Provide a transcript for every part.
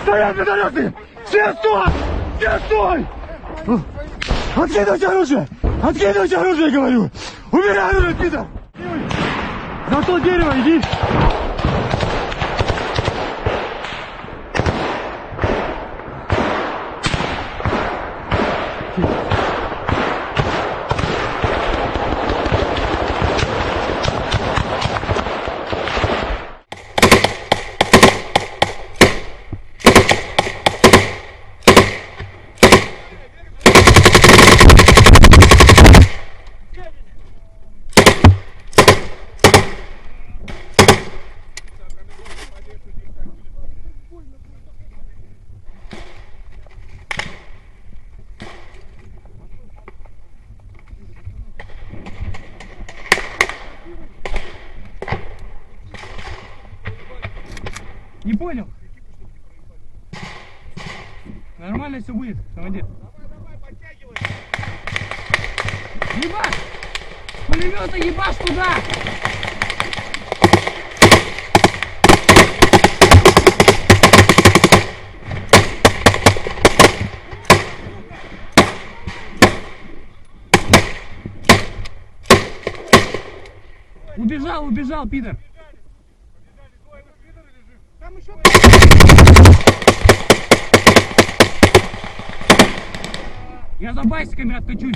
Стоять, пидорасы! Все стой! Все стой! Откидывайте оружие! Откидывайте оружие, говорю! Убирай оружие, пидор! За то дерево иди! Не понял? Нормально все будет, командир. Давай, подтягивай. Ебашь! Пулемета ебашь туда! Убежал, пидор! Там еще... Я за басиками откачусь.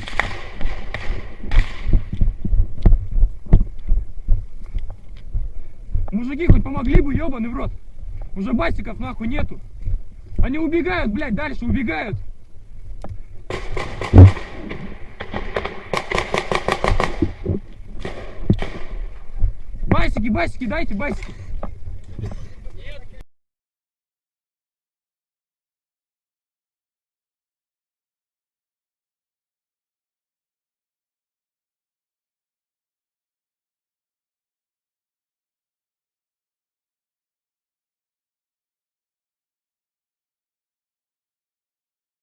Мужики хоть помогли бы, ебаный в рот. Уже басиков нахуй нету. Они убегают, блядь, дальше убегают. Басики, дайте басики.